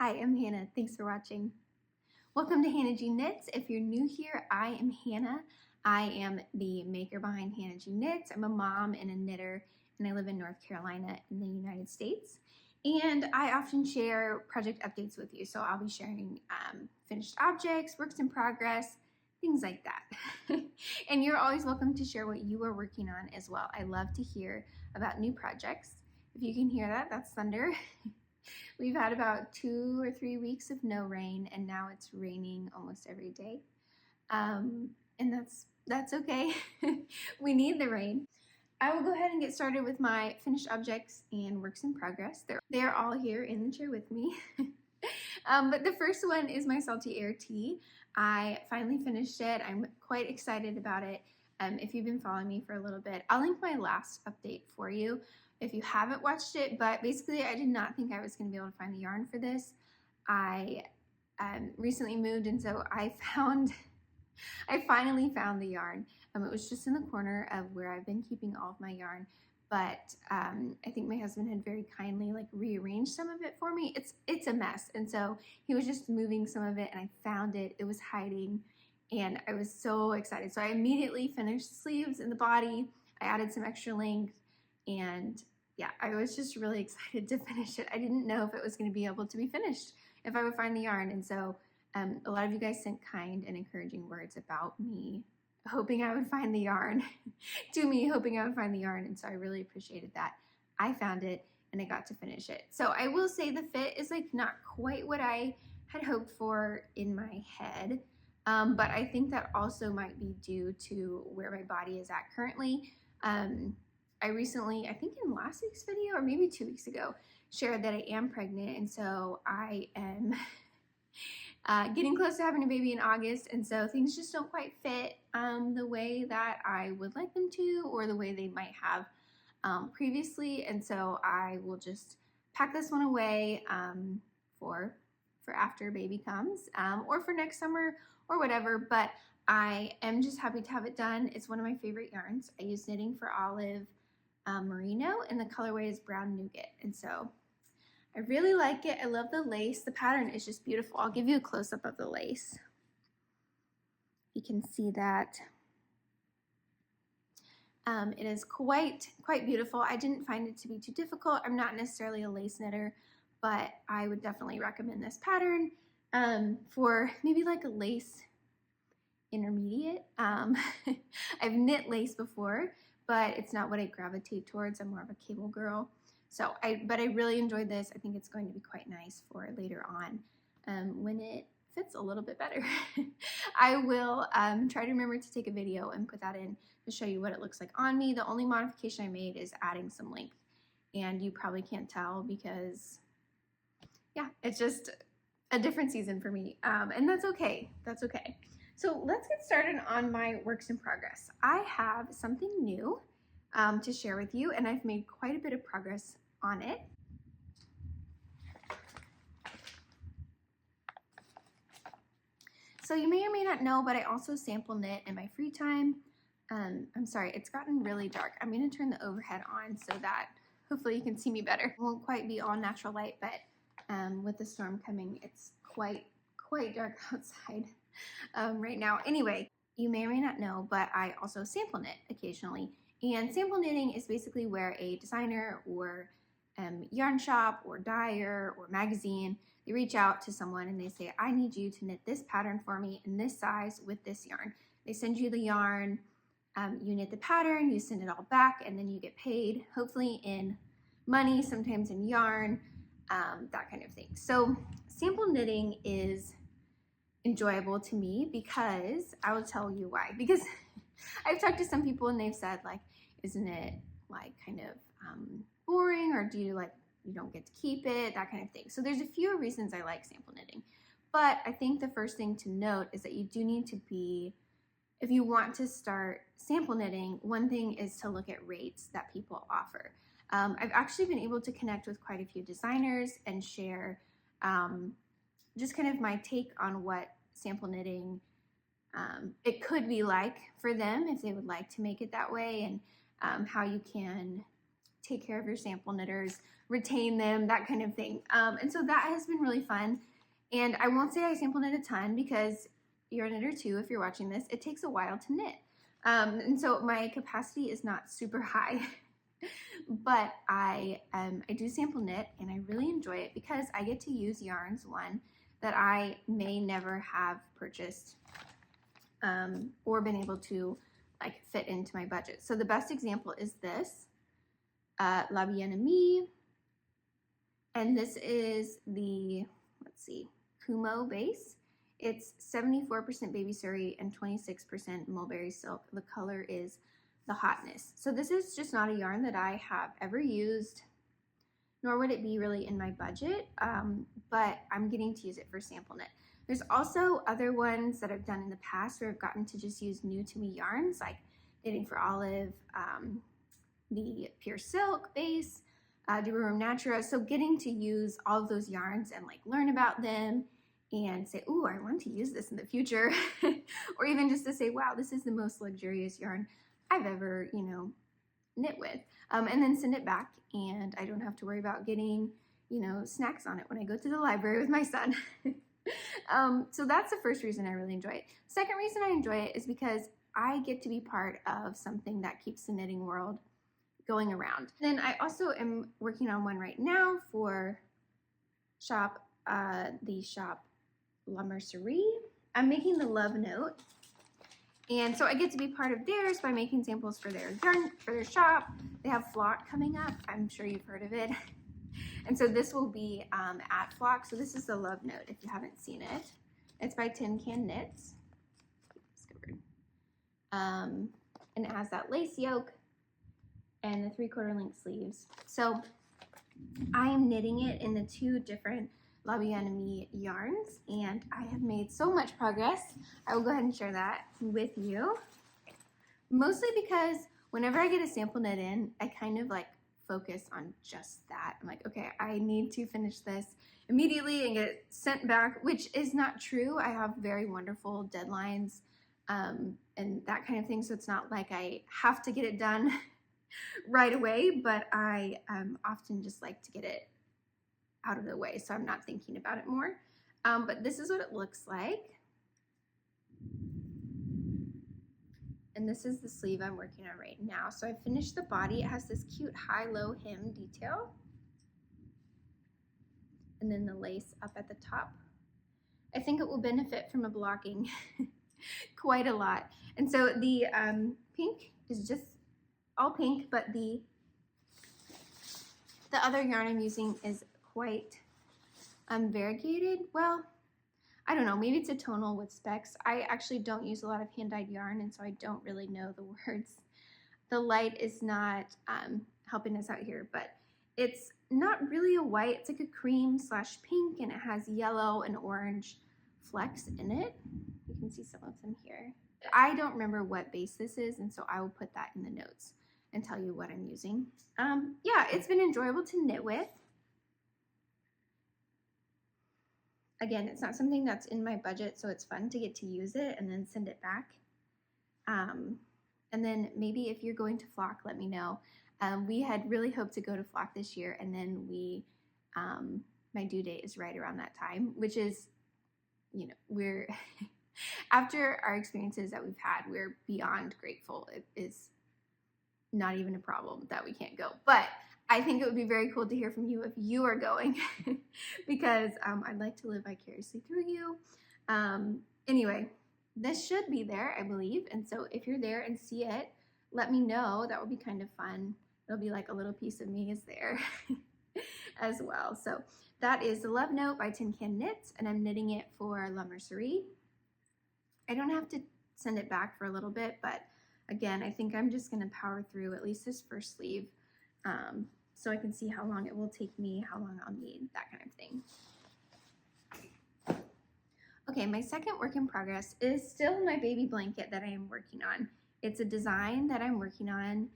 Hi, I'm Hannah. Thanks for watching. Welcome to Hannah G Knits. If you're new here, I am Hannah. I am the maker behind Hannah G Knits. I'm a mom and a knitter, and I live in North Carolina in the United States. And I often share project updates with you. So I'll be sharing finished objects, works in progress, things like that. And you're always welcome to share what you are working on as well. I love to hear about new projects. If you can hear that, that's thunder. We've had about 2 or 3 weeks of no rain, and now it's raining almost every day. And that's okay. We need the rain. I will go ahead and get started with my finished objects and works in progress. They're all here in the chair with me. But the first one is my Salty Air Tea. I finally finished it. I'm quite excited about it. If you've been following me for a little bit, I'll link my last update for you if you haven't watched it, but basically I did not think I was going to be able to find the yarn for this. I recently moved, and so I finally found the yarn. It was just in the corner of where I've been keeping all of my yarn, but I think my husband had very kindly rearranged some of it for me. It's a mess, and so he was just moving some of it, and I found it. It was hiding, and I was so excited. So I immediately finished the sleeves and the body. I added some extra length, and yeah, I was just really excited to finish it. I didn't know if it was going to be able to be finished, if I would find the yarn. And so a lot of you guys sent kind and encouraging words about me hoping I would find the yarn, to me hoping I would find the yarn. And so I really appreciated that. I found it and I got to finish it. So I will say the fit is not quite what I had hoped for in my head. But I think that also might be due to where my body is at currently. I recently, I think in last week's video or maybe 2 weeks ago, shared that I am pregnant, and so I am getting close to having a baby in August, and so things just don't quite fit the way that I would like them to, or the way they might have previously, and so I will just pack this one away for after baby comes, or for next summer or whatever, but I am just happy to have it done. It's one of my favorite yarns. I use Knitting for Olive Merino, and the colorway is Brown Nougat, and so I really like it. I love the lace. The pattern is just beautiful. I'll give you a close-up of the lace. You can see that. It is quite beautiful. I didn't find it to be too difficult. I'm not necessarily a lace knitter, but I would definitely recommend this pattern for maybe a lace intermediate. I've knit lace before, but it's not what I gravitate towards. I'm more of a cable girl. So but I really enjoyed this. I think it's going to be quite nice for later on when it fits a little bit better. I will try to remember to take a video and put that in to show you what it looks like on me. The only modification I made is adding some length, and you probably can't tell because, yeah, it's just a different season for me, and that's okay. That's okay. So let's get started on my works in progress. I have something new to share with you, and I've made quite a bit of progress on it. So you may or may not know, but I also sample knit in my free time. I'm sorry, it's gotten really dark. I'm going to turn the overhead on so that hopefully you can see me better. It won't quite be all natural light, but with the storm coming, it's quite dark outside right now. Anyway, you may or may not know, but I also sample knit occasionally. And sample knitting is basically where a designer or yarn shop or dyer or magazine, they reach out to someone and they say, I need you to knit this pattern for me in this size with this yarn. They send you the yarn, you knit the pattern, you send it all back, and then you get paid, hopefully in money, sometimes in yarn, that kind of thing. So sample knitting is enjoyable to me because I will tell you why. Because I've talked to some people and they've said isn't it kind of boring, or do you you don't get to keep it, that kind of thing. So there's a few reasons I like sample knitting, but I think the first thing to note is that you do need to be, if you want to start sample knitting, one thing is to look at rates that people offer. I've actually been able to connect with quite a few designers and share just kind of my take on what sample knitting it could be like for them if they would like to make it that way, and how you can take care of your sample knitters, retain them, that kind of thing. And so that has been really fun. And I won't say I sample knit a ton because you're a knitter too if you're watching this. It takes a while to knit. And so my capacity is not super high. But I do sample knit and I really enjoy it because I get to use yarns, one, that I may never have purchased or been able to like fit into my budget. So the best example is this, Bien Aimee, and this is the, let's see, Kumo base. It's 74% baby suri and 26% mulberry silk. The color is the Hotness. So this is just not a yarn that I have ever used, nor would it be really in my budget, but I'm getting to use it for sample knit. There's also other ones that I've done in the past where I've gotten to just use new to me yarns, like Knitting for Olive, the Pure Silk base, Durum Natura. So getting to use all of those yarns and like learn about them and say, ooh, I want to use this in the future. Or even just to say, wow, this is the most luxurious yarn I've ever, knit with. And then send it back, and I don't have to worry about getting, snacks on it when I go to the library with my son. So that's the first reason I really enjoy it. Second reason I enjoy it is because I get to be part of something that keeps the knitting world going around. Then I also am working on one right now for the shop La Mercerie. I'm making the love note. And so I get to be part of theirs by making samples for their yarn, for their shop. They have Flock coming up. I'm sure you've heard of it. And so this will be at Flock. So this is the love note if you haven't seen it. It's by Tin Can Knits. And it has that lace yoke and the 3/4 length sleeves. So I am knitting it in the two different Bien Aimee yarns, and I have made so much progress. I will go ahead and share that with you. Mostly because whenever I get a sample knit in, I kind of like focus on just that. I'm like, okay, I need to finish this immediately and get it sent back, which is not true. I have very wonderful deadlines and that kind of thing. So it's not like I have to get it done right away, but I often just like to get it out of the way so I'm not thinking about it more. But this is what it looks like. And this is the sleeve I'm working on right now. So I finished the body. It has this cute high-low hem detail. And then the lace up at the top. I think it will benefit from a blocking quite a lot. And so the pink is just all pink, but the other yarn I'm using is quite variegated. Well, I don't know, maybe it's a tonal with specks. I actually don't use a lot of hand-dyed yarn, and so I don't really know the words. The light is not helping us out here, but it's not really a white. It's like a cream/pink, and it has yellow and orange flecks in it. You can see some of them here. I don't remember what base this is, and so I will put that in the notes and tell you what I'm using. Yeah, it's been enjoyable to knit with. Again, it's not something that's in my budget, so it's fun to get to use it and then send it back. And then maybe if you're going to Flock, let me know. We had really hoped to go to Flock this year, and then my due date is right around that time, which is, we're, after our experiences that we've had, we're beyond grateful. It is not even a problem that we can't go. But I think it would be very cool to hear from you if you are going because I'd like to live vicariously through you. Anyway, this should be there, I believe. And so if you're there and see it, let me know. That would be kind of fun. It'll be like a little piece of me is there as well. So that is the Love Note by Tin Can Knits, and I'm knitting it for La Mercerie. I don't have to send it back for a little bit, but again, I think I'm just going to power through at least this first sleeve. So I can see how long it will take me, how long I'll need, that kind of thing. Okay, my second work in progress is still my baby blanket that I am working on. It's a design that I'm working on,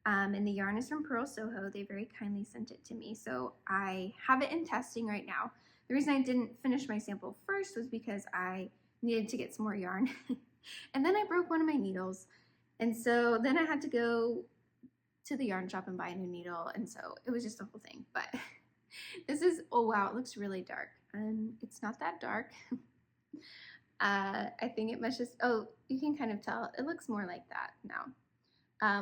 and the yarn is from Purl Soho. They very kindly sent it to me, so I have it in testing right now. The reason I didn't finish my sample first was because I needed to get some more yarn, and then I broke one of my needles, and so then I had to go to the yarn shop and buy a new needle, and so it was just a whole thing. But this is, oh wow, it looks really dark, and it's not that dark. I think it must just, oh, you can kind of tell it looks more like that now.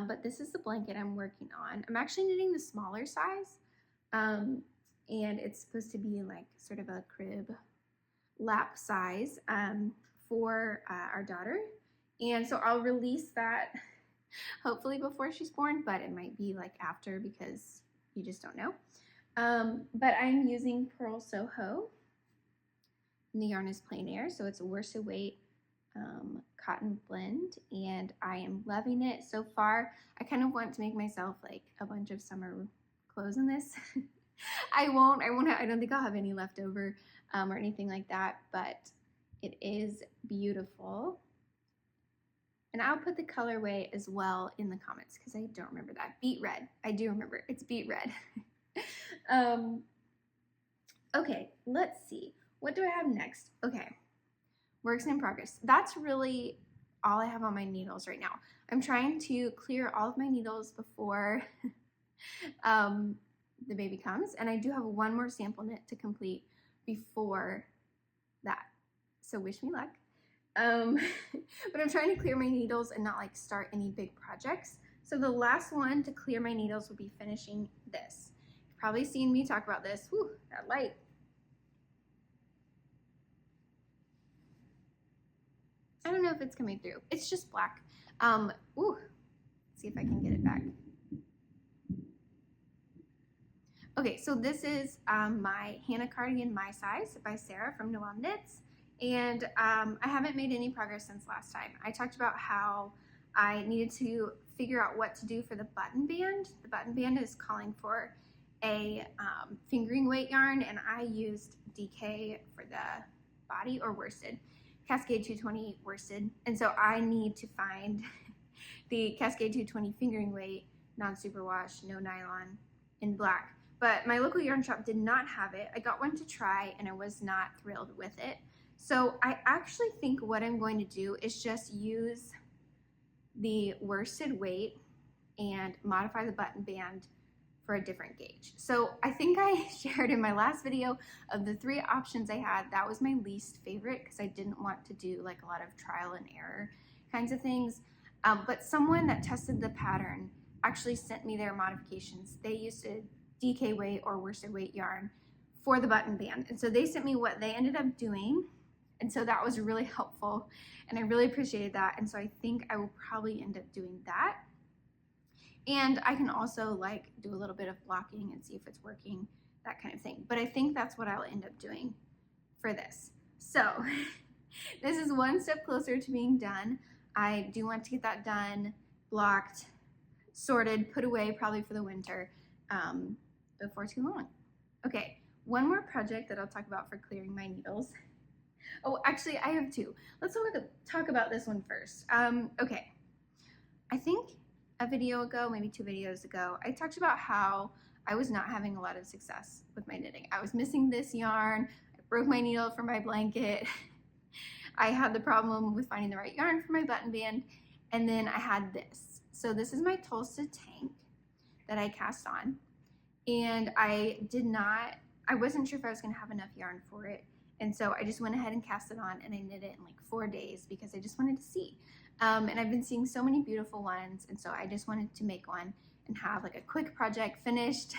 But this is the blanket I'm working on. I'm actually knitting the smaller size, and it's supposed to be like sort of a crib lap size for our daughter. And so I'll release that hopefully before she's born, but it might be like after because you just don't know. But I'm using Purl Soho, and the yarn is Plein Air, so it's a worsted weight cotton blend, and I am loving it so far. I kind of want to make myself like a bunch of summer clothes in this. I don't think I'll have any left over or anything like that, but it is beautiful. And I'll put the colorway as well in the comments because I don't remember that. Beet red. I do remember. It's beet red. Okay, let's see. What do I have next? Okay, works in progress. That's really all I have on my needles right now. I'm trying to clear all of my needles before the baby comes, and I do have one more sample knit to complete before that. So wish me luck. But I'm trying to clear my needles and not like start any big projects. So the last one to clear my needles will be finishing this. You've probably seen me talk about this. Whew, that light. I don't know if it's coming through. It's just black. Ooh, let's see if I can get it back. Okay, so this is my Hannah cardigan, my size, by Sarah from Noelle Knits. And I haven't made any progress since last time. I talked about how I needed to figure out what to do for the button band. The button band is calling for a fingering weight yarn, and I used DK for the body, or worsted, Cascade 220 worsted. And so I need to find the Cascade 220 fingering weight, non-superwash, no nylon, in black. But my local yarn shop did not have it. I got one to try, and I was not thrilled with it. So I actually think what I'm going to do is just use the worsted weight and modify the button band for a different gauge. So I think I shared in my last video of the 3 options I had, that was my least favorite because I didn't want to do like a lot of trial and error kinds of things. But someone that tested the pattern actually sent me their modifications. They used a DK weight or worsted weight yarn for the button band. And so they sent me what they ended up doing. And so that was really helpful, and I really appreciated that. And so I think I will probably end up doing that. And I can also like do a little bit of blocking and see if it's working, that kind of thing. But I think that's what I'll end up doing for this. So this is one step closer to being done. I do want to get that done, blocked, sorted, put away probably for the winter before too long. Okay, one more project that I'll talk about for clearing my needles. Oh, actually, I have 2. Let's talk about this one first. Okay, I think a video ago, maybe 2 videos ago, I talked about how I was not having a lot of success with my knitting. I was missing this yarn. I broke my needle for my blanket. I had the problem with finding the right yarn for my button band, and then I had this. So this is my Tolsta tank that I cast on, and I wasn't sure if I was going to have enough yarn for it. And so I just went ahead and cast it on, and I knit it in like 4 days because I just wanted to see. And I've been seeing so many beautiful ones, and so I just wanted to make one and have like a quick project finished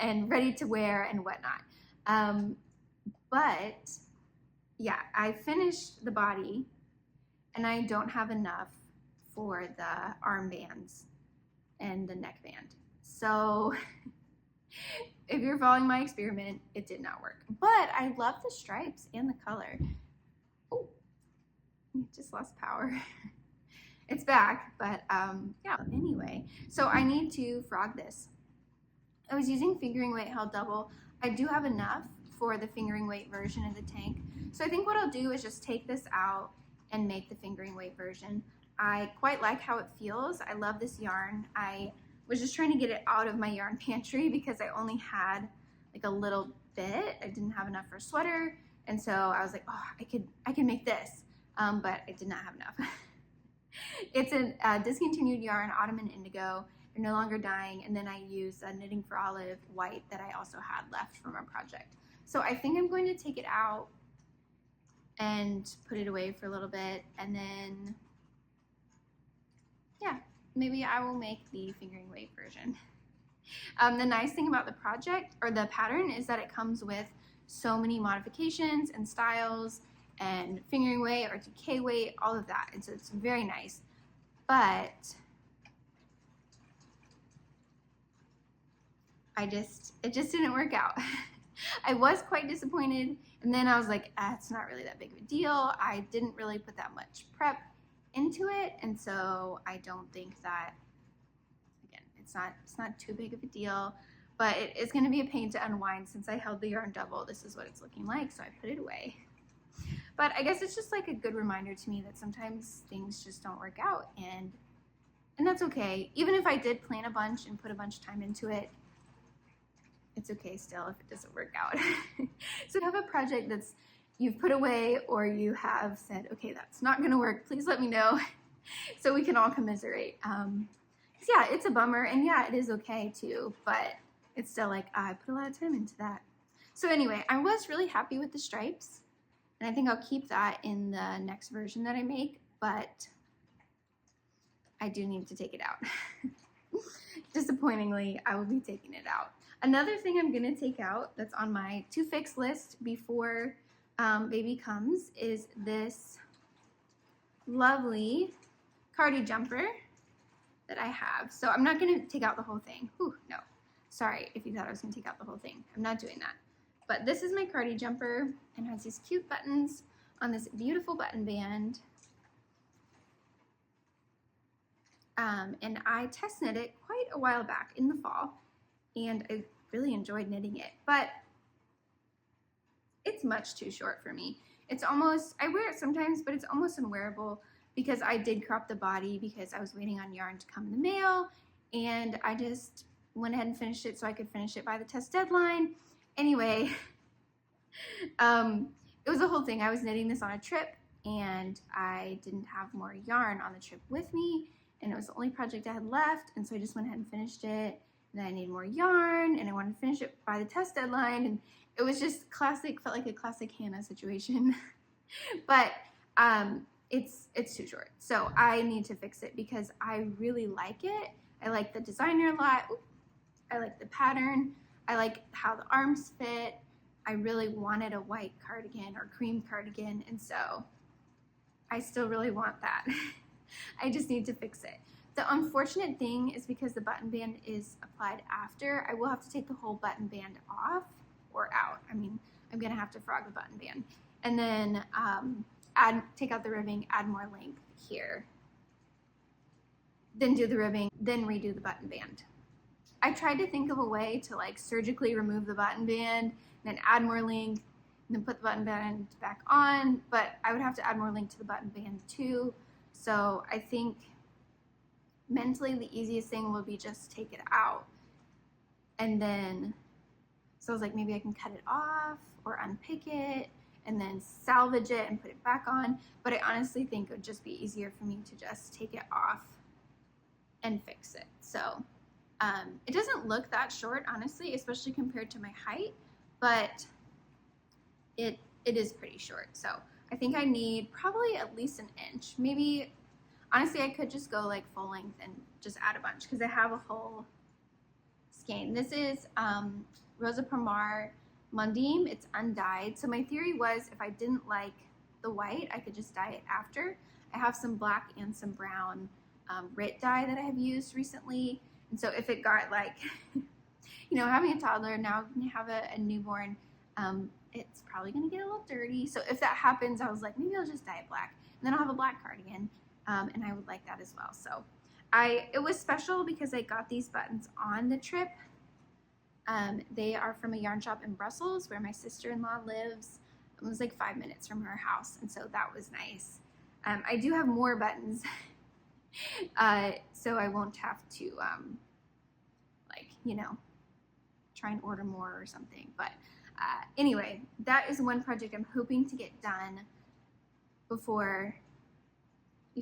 and ready to wear and whatnot. But yeah, I finished the body, and I don't have enough for the armbands and the neckband. So if you're following my experiment, it did not work. But I love the stripes and the color. Oh, it just lost power. It's back, but yeah, anyway. So I need to frog this. I was using fingering weight held double. I do have enough for the fingering weight version of the tank. So I think what I'll do is just take this out and make the fingering weight version. I quite like how it feels. I love this yarn. I was just trying to get it out of my yarn pantry because I only had like a little bit. I didn't have enough for a sweater, and so I was like, oh, I could make this, but I did not have enough. It's a discontinued yarn, Autumn and Indigo, They're no longer dyeing, and then I use a Knitting for Olive white that I also had left from our project. So I think I'm going to take it out and put it away for a little bit, and then, yeah, maybe I will make the fingering weight version. The nice thing about the project, or the pattern, is that it comes with so many modifications and styles and fingering weight or decay weight, all of that, and so it's very nice. But it just didn't work out. I was quite disappointed, and then I was like, it's not really that big of a deal. I didn't really put that much prep into it, and so I don't think that, again, it's not too big of a deal, but it is going to be a pain to unwind. Since I held the yarn double, this is what it's looking like, so I put it away. But I guess it's just like a good reminder to me that sometimes things just don't work out, and that's okay. Even if I did plan a bunch and put a bunch of time into it, it's okay still if it doesn't work out. So if you have a project that's you've put away, or you have said, okay, that's not gonna work, please let me know so we can all commiserate. 'Cause yeah, it's a bummer, and yeah, it is okay too, but it's still like, I put a lot of time into that. So anyway, I was really happy with the stripes, and I think I'll keep that in the next version that I make, but I do need to take it out. Disappointingly, I will be taking it out. Another thing I'm gonna take out that's on my to fix list before baby comes is this lovely Cardi jumper that I have. So I'm not gonna take out the whole thing. Whew, no, sorry if you thought I was gonna take out the whole thing. I'm not doing that. But this is my Cardi jumper, and has these cute buttons on this beautiful button band. And I test knit it quite a while back in the fall, and I really enjoyed knitting it, but it's much too short for me. It's almost, I wear it sometimes, but it's almost unwearable because I did crop the body because I was waiting on yarn to come in the mail, and I just went ahead and finished it so I could finish it by the test deadline. Anyway, it was a whole thing. I was knitting this on a trip, and I didn't have more yarn on the trip with me, and it was the only project I had left, and so I just went ahead and finished it. And then I needed more yarn, and I wanted to finish it by the test deadline, and it was just classic, felt like a classic Hannah situation. But it's too short, so I need to fix it because I really like it. I like the designer a lot. I like the pattern. I like how the arms fit. I really wanted a white cardigan or cream cardigan, and so I still really want that. I just need to fix it. The unfortunate thing is because the button band is applied after, I will have to take the whole button band off or out. I mean, I'm gonna have to frog the button band, and then take out the ribbing, add more length here, then do the ribbing, then redo the button band. I tried to think of a way to like surgically remove the button band and then add more length and then put the button band back on, but I would have to add more length to the button band too. So I think mentally the easiest thing will be just take it out, and then, so I was like, maybe I can cut it off or unpick it and then salvage it and put it back on, but I honestly think it would just be easier for me to just take it off and fix it. So it doesn't look that short, honestly, especially compared to my height, but it is pretty short. So I think I need probably at least an inch. Maybe, honestly, I could just go like full length and just add a bunch because I have a whole skein. This is Rosa Pomar Mondim. It's undyed. So my theory was if I didn't like the white, I could just dye it after. I have some black and some brown Rit dye that I have used recently. And so if it got like, you know, having a toddler, now I have a newborn, it's probably going to get a little dirty. So if that happens, I was like, maybe I'll just dye it black. And then I'll have a black cardigan, and I would like that as well. So it was special because I got these buttons on the trip. They are from a yarn shop in Brussels where my sister-in-law lives. It was like 5 minutes from her house, and so that was nice. I do have more buttons, so I won't have to, like, you know, try and order more or something. But anyway, that is one project I'm hoping to get done before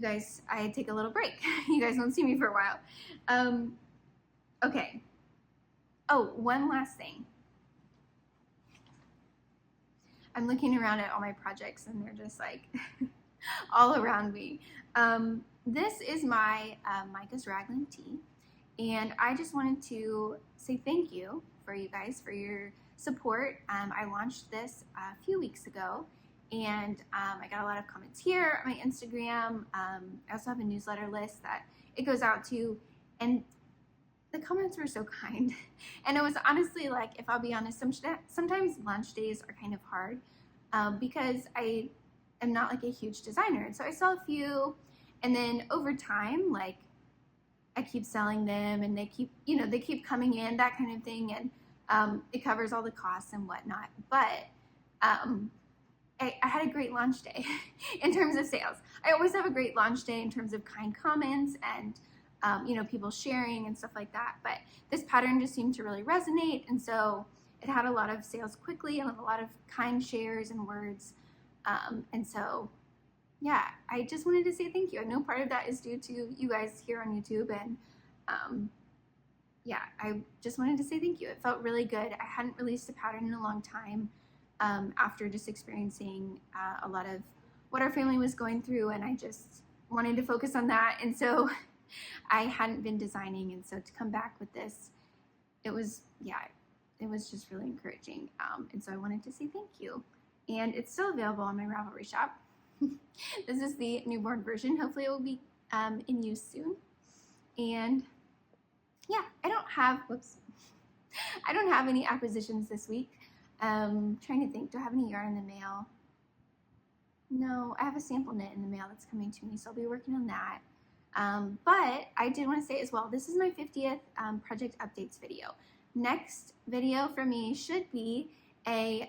I take a little break. You guys won't see me for a while. Okay. Oh, one last thing. I'm looking around at all my projects and they're just like all around me. This is my Micah's Raglan tea, and I just wanted to say thank you for you guys for your support. I launched this a few weeks ago, and I got a lot of comments here on my Instagram. I also have a newsletter list that it goes out to, and the comments were so kind. And it was honestly, like, if I'll be honest, sometimes launch days are kind of hard because I am not like a huge designer. And so I saw a few, and then over time, like, I keep selling them and they keep, they keep coming in, that kind of thing. And it covers all the costs and whatnot. But I had a great launch day in terms of sales. I always have a great launch day in terms of kind comments and people sharing and stuff like that. But this pattern just seemed to really resonate. And so it had a lot of sales quickly and a lot of kind shares and words. And so, yeah, I just wanted to say thank you. I know part of that is due to you guys here on YouTube. And yeah, I just wanted to say thank you. It felt really good. I hadn't released a pattern in a long time after just experiencing a lot of what our family was going through. And I just wanted to focus on that. And so I hadn't been designing, and so to come back with this, it was just really encouraging. And so I wanted to say thank you. And it's still available on my Ravelry shop. This is the newborn version. Hopefully it will be in use soon. And yeah, I don't have any acquisitions this week. Trying to think, do I have any yarn in the mail? No, I have a sample knit in the mail that's coming to me, so I'll be working on that. But I did want to say as well, this is my 50th project updates video. Next video for me should be a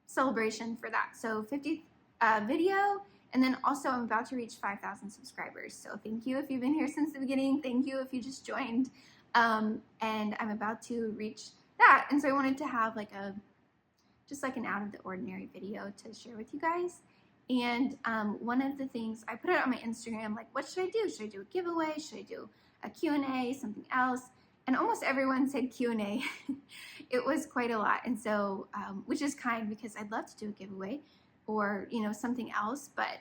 celebration for that. So 50th video, and then also I'm about to reach 5,000 subscribers. So thank you if you've been here since the beginning. Thank you if you just joined. And I'm about to reach that. And so I wanted to have just like an out of the ordinary video to share with you guys. And one of the things, I put it on my Instagram, like, what should I do? Should I do a giveaway? Should I do a Q&A, something else? And almost everyone said Q&A. It was quite a lot. And so, which is kind, because I'd love to do a giveaway or, something else, but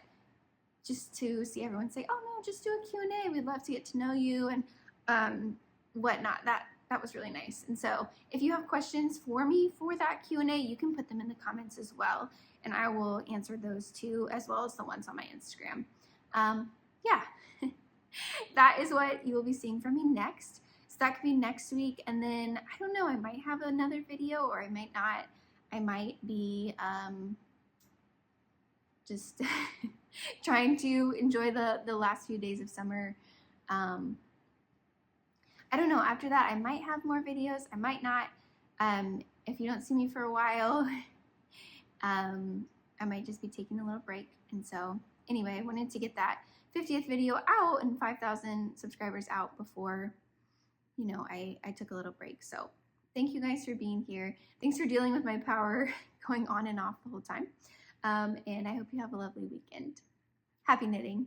just to see everyone say, oh no, just do a Q&A. We'd love to get to know you and whatnot. That was really nice. And so if you have questions for me for that Q&A, you can put them in the comments as well. And I will answer those too, as well as the ones on my Instagram. Yeah, that is what you will be seeing from me next. So that could be next week. And then, I don't know, I might have another video or I might not. I might be just trying to enjoy the last few days of summer. I don't know, after that, I might have more videos. I might not. If you don't see me for a while, I might just be taking a little break. And so anyway, I wanted to get that 50th video out and 5,000 subscribers out before, I took a little break. So thank you guys for being here. Thanks for dealing with my power going on and off the whole time. And I hope you have a lovely weekend. Happy knitting.